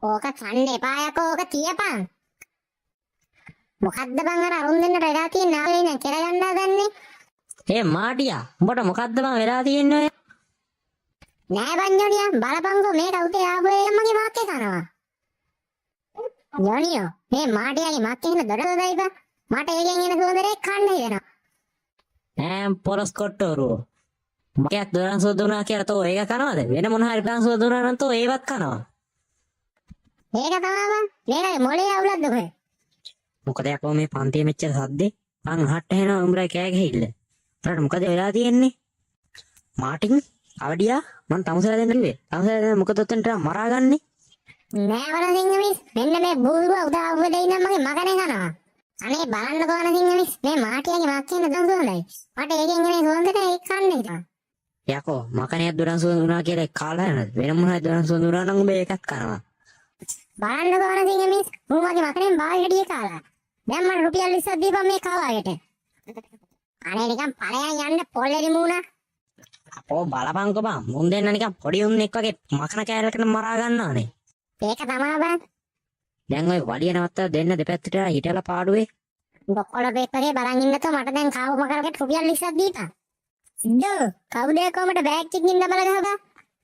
ඕක කන්න එපා යකෝ ඕක තියපන්. මොකද්ද බං අර අරුන් දෙන්නට වෙලා තියෙන ආවේ නෑ කියලා ගන්න හදන්නේ. ඒ මාටියා උඹට මොකද්ද බං වෙලා තියෙන්නේ? නෑ බං ජොනියා බලපංකෝ මේ කවුද ආවේ මගේ මාත් කනවා. ජොනියෝ මේ මාටියාගේ මාත් එන්න දොඩදොඩයි බං. මට ඒකෙන් එන සුවඳරේ කන්න හිතෙනවා. ඈ පොරස් කොට්ටෝරුව. මකයක් දොරන් සෝදුනා කියලා තෝ ඒක කනවද? වෙන මොන හරි ප්ලාන් සෝදුනා නම් තෝ ඒවත් කනවා. මේක තමයි බං. මේකේ මොලේ අවුලක්ද කොහෙ? මොකද යකෝ මේ පන්තියේ මෙච්චර සද්දේ මං අහට එනවා උඹලා කෑ ගහilla. උඹට මොකද වෙලා තියෙන්නේ? මාටින් අවඩියා මං තමුසලා දෙන්න කිව්වේ. තමුසලා දෙන්න මොකද ඔතෙන්ට මරාගන්නේ? නෑ වල සිංහමිස් මෙන්න මේ බූරුව උදා උව දෙයි නම් මගේ මගනේ කනවා. අනේ බලන්නකෝ වල සිංහමිස් මේ මාටියාගේ මාත් කියන දන් සුවඳයි. මට ඒකෙන් එන සුවඳට ඒක කන්න හිතනවා. යකෝ මකණියක් දොරන් සෝදුනා කියලා කාලා යනද? වෙන මොන හරි දොරන් සෝදුනා නම් උඹ ඒකත් කනවා. බලන්නකෝ වල සිංහමිස් මම මගේ මකනේ බාල් ගෙඩිය කාලා. දැන් මට රුපියල් 20ක් දීපන් මේ කාවාගෙට. අනේ නිකන් පරයන් යන්න පොල්ලෙරි මූණා. අපෝ බලපංකෝ බං මුන් දෙන්න නිකන් පොඩි උන්නෙක් වගේ මකන කෑල්ලකට මරා ගන්නවානේ. ඒක තමයි බං. දැන් ඔය වලිය නවත්තලා දෙන්න දෙපැත්තට හිටලා පාඩුවේ. බොක්කොල බේකරේ බලන් ඉන්නතෝ මට දැන් කාව මකරකට රුපියල් 20ක් දීපන්. සිද්ධෝ කවුද කොමට බෑග් එකකින් දබල ගහපන්.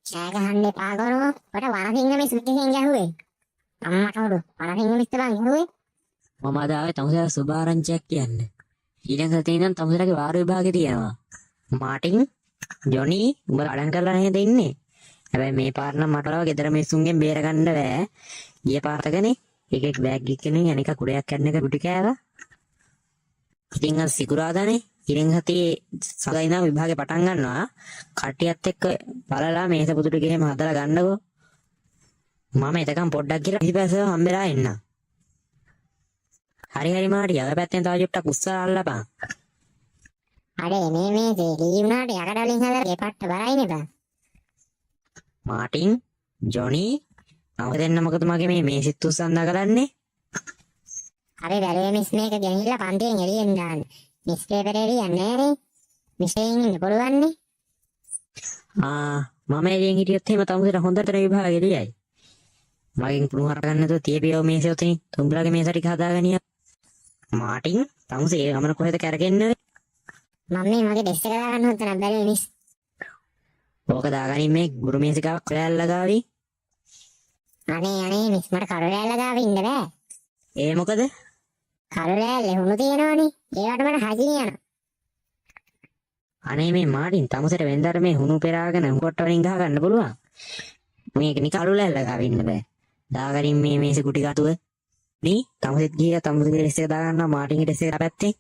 ඡෑ ගහන්න එපා කරෝ. මට වරසිංහමිස් විදිහෙන් ගැහුවේ. අම්මට උඩු වරසිංහමිස් බං ගැහුවේ. මම අද ආවේ තමුසලා සුභාරංචියක් කියන්න. ඊළඟ සතියේ ඉඳන් තමුසලාගේ වාර විභාගේ තියෙනවා. මාටින් ජොනි උඹලා අඩන් කරලා නේද ඉන්නේ? හැබැයි මේ පාර නම් මට වගේ ගෙදර මිනිස්සුන්ගෙන් බේර ගන්න බෑ. ගිය පාරටකනේ එකෙක් බෑග් එකකින් අනික කුඩයක් කැඩන එක රුටි කෑවා. ඉතින් අද සිකුරාදානේ ඊළඟ සතියේ සදා ඉඳන් විභාගේ පටන් ගන්නවා. කට්ටියත් එක්ක බලලා මේස පුතු ටික එහෙම හදලා ගන්නකෝ. මම එතකන් පොඩ්ඩක් ගිහලා පිටිපස්සෙ හම්බෙලා එන්න. හරි හරි මාටි අර පැත්තෙන් තව චුට්ටක් උස්සලා අල්ලපන්. අනේ මේ දෙලි උනාට යකඩ වලින් හදලා ගෙපට්ට බරයිනේ බං. මාටින් ජොනි නම දෙන්න මොකද මගේ මේ මේසෙත් උස්සන්දා කරන්නේ? අපි බැලුවේ මිස් මේක ගෙනිහිල්ලා පන්තියෙන් එළියෙන් දාන්න. මිස් පේපර් එළියන්නේ නෑනේ. මිස්යෙන් ඉන්න පුළුවන් නේ. මම එළියෙන් හිටියොත් එහෙම තමුසේට හොඳට විභාගෙ ලියයි. මගෙන් පුණු හර ගන්න නැතුව තියපියව මේසෙ උතින් තුඹලගේ මේස ටික හදාගනියා. මාටින් තමුසේ ගමන කොහෙද කරගෙන්නේ? මම මේ මගේ ඩෙස්ක් එක දාගන්න හොඳට බැලුවේ මිස්. ඕක දාගනින් මේ ගුරු මේසිකාවක් කොයල්ල ගාවි. අනේ මිස් මට කරුලෑල්ල ගාව ඉන්න බෑ. ඒ මොකද? කරුලෑල්ල හුණු තියෙනවනේ. ඒවට මට හදින් යනවා. අනේ මේ මාටින් තමුසේට වෙන්දර මේ හුණු පෙරාගෙන උඹට වලින් ගහ ගන්න පුළුවන්. මේක නිකන් කරුලෑල්ල ගාව ඉන්න බෑ. දාගනින් මේ මේසෙ කුටි කටුව. මේ තමුසෙත් ගිහලා තමුසේගේ ඩෙස්ක් එක දාගන්නවා මාටින්ගේ ඩෙස්ක් එක පැත්තේ.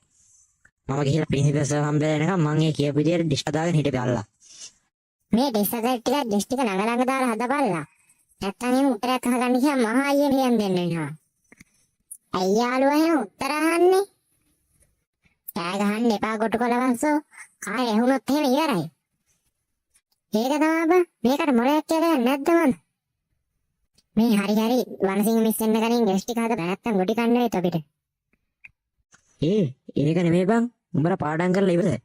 මම ගිහලා ප්‍රින්සිපල් සර් හම්බෙලා එනකම් මම ඒ කියපු විදියට ඩිස්ක් දාගෙන හිටපල්ලා. මේ ඩෙස්ක් එක ටික ඩෙස්ක් එක ළඟ දාලා හදපල්ලා. නැත්තම් එහෙම උත්තරයක් අහගන්න ගියාම මහා අයියා මෙහෙන් දෙන්න වෙනවා. අයියාලුවා එහෙම උත්තර අහන්නේ. කෑ ගහන්න එපා කොටු කොලවන්සෝ. කාය ඇහුනොත් එහෙම ඉවරයි. ඒක තමයි බං. මේකට මොලයක් කියලා නැද්ද මන්? මේ හරි වනසිංහ මිස් වෙන්න කලින් ගෙස් ටික හදලා නැත්තම් ගොටි කන්න වෙයි අපිට. ඒක නෙමෙයි බං. උඹලා පාඩම් කරලා ඉවරද?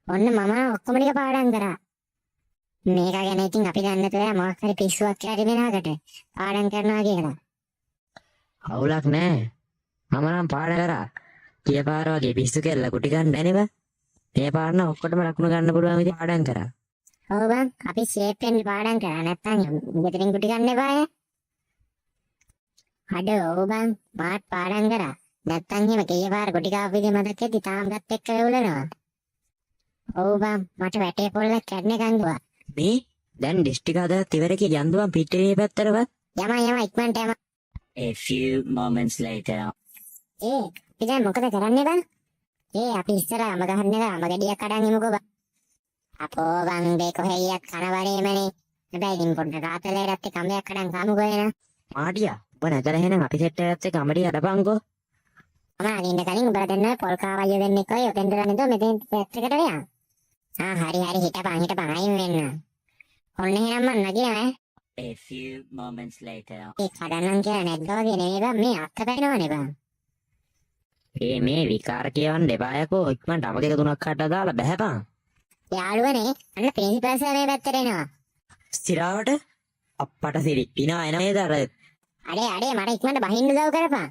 ඔන්න මම ඔක්කොම ටික පාඩම් කරා. මේක ගැන ඉතින් අපි දන්නේ නැහැ මොකක් හරි පිස්සුවක් කියලා වෙනාකට පාඩම් කරනවා කියලා. අවුලක් නෑ. මම නම් පාඩම් කරා. ගිය පාර වගේ පිස්සු කෙල්ල කුටි ගන්න බැනේ බං. මේ පාර නම් ඔක්කොටම ලකුණු ගන්න පුළුවන් විදිහට පාඩම් කරා. ඔව් බං අපි ෂේප් වෙන්න පාඩම් කරා නැත්තම් ගෙදරින් කුටි ගන්න එපාය. ඔව් බං මාත් පාඩම් කරා. නැත්තම් එහෙම කීය පාර කුටි කාපු විදිහ මතක ඇති තාමත් එක්ක වෙවුලනවා. ඔව් බං මට වැටේ පොල්ලක් කැඩෙන ගංගුවා. මේ දැන් ඩිස්ට් එක හදලා ඉවර කියලා යන්දුවන් පිටේ පැත්තටවත්. යම ඉක්මනට යම. A few moments later. අපි දැන් මොකද කරන්නේ බං? අපි ඉස්සර අඹ ගහන්නේ අඹ ගෙඩියක් කඩන් ඉමුකෝ බං. අපෝ බං මේ කොහෙයක් කනවරේමනේ. හැබැයි ඉතින් පොඩ්ඩක් රාතලේටත් එක්ක අඹයක් කඩන් කමුකෝ එන. මාටියා ඔබ නැතර එහෙනම් අපි සෙට් එකත් එක්ක අඹඩිය අඩපන්කෝ. මම අනින්න කලින් උඹලා දෙන්න පොල් කාවලිය දෙන්නෙක් ඔය ඔතෙන් දරන්නේ તો මෙතෙන් සෙට් එකට යන්න. හරි හිටපන් අයින් වෙන්න. ඔන්න එහෙනම් මම නගිනවා. A few moments later. ඒ කඩන්නම් කියලා නැද්ද වගේ නෙමෙයි බං මේ අත්ත පැනනවනේ බං. මේ විකාර කියවන්න එපායකෝ ඉක්මනට අම දෙක තුනක් කඩලා දාලා බහැපන්. යාළුවනේ අන්න ප්‍රින්සිපල් සර් මේ පැත්තට එනවා. ස්තිරාවට අප්පට සිරි පිනා එන නේද අර අඩේ මට ඉක්මනට බහින්න උදව් කරපන්.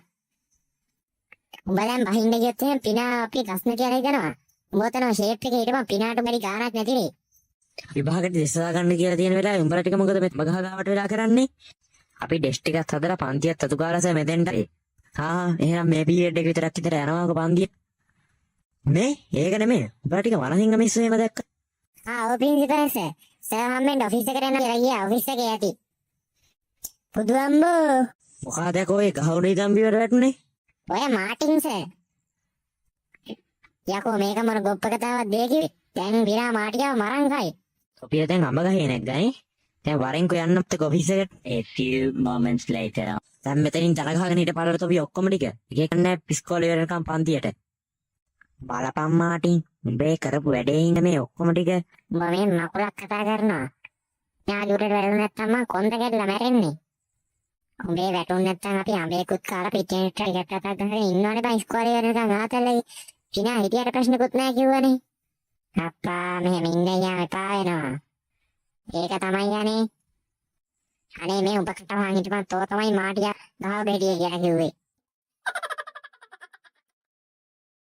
උඹ දැන් බහින්න ගියොත් එහෙනම් පිනා අපි ප්‍රශ්න කියලා හිතනවා. උඹ තන ෂේප් එකේ හිටපන් පිනාට බැරි ගානක් නැතිනේ. විභාගෙට දෙස්සා ගන්න කියලා තියෙන වෙලාවේ උඹලා ටික මොකද මේ මගහ ගාවට වෙලා කරන්නේ? අපි ඩෙස්ක් ටිකක් හදලා පන්තියත් අතුකාරස මෙතෙන්ට. එහෙනම් මේ පීරියඩ් එක විතරක් යනවාක පන්තිය. මේ ඒක නෙමෙයි. උඹලා ටික වරහින්ග මිස්සු එහෙම දැක්ක. ඔව් ප්‍රින්සිපල් සර් හම්බෙන්න ඔෆිස් එකට යන්න කියලා ගියා. ඔෆිස් එකේ ඇති. පුදු අම්බෝ. මොකද කොයි ගහුනේ තම්බිවට වැටුනේ? ඔය මාටින් සර්. යකෝ මේක මොන ගොප්ප කතාවක් දෙය කිව්වේ. දැන් විරා මාටියාව මරන් කයි. ඔපිය දැන් අඹ ගහේ නැග්ගනේ. දැන් වරෙන්කෝ යන්නත් එක්ක ඔෆිස් එකට. A few moments later. දැන් මෙතනින් ජන ගහගෙන හිටපළට ඔපිය ඔක්කොම ටික. එක එක නෑ පිස්කෝලේ වෙනකම් පන්තියට. බලපන් මාටින්. උඹේ කරපු වැඩේ ඉන්න මේ ඔක්කොම ටික. උඹ මේ මකුලක් කතා කරනවා. යාළුවට වැරුණ නැත්තම් මං කොන්ද ගැඩලා මැරෙන්නේ. උඹේ වැටුන් නැත්තම් අපි අඹේකුත් කාලා පිටින් ටිකක් කතා කරගෙන ඉන්නවනේ බං ඉස්කෝලේ වෙනකම් ආතල්ලේ. කිනා හිටියට ප්‍රශ්නකුත් නැහැ කිව්වනේ. අප්පා මෙහෙම ඉන්න යා එපා වෙනවා. ඒක තමයි යන්නේ. අනේ මේ උඹ කතාවන් හිටපන් තෝ තමයි මාටියා ගහව බෙඩිය කියලා කිව්වේ.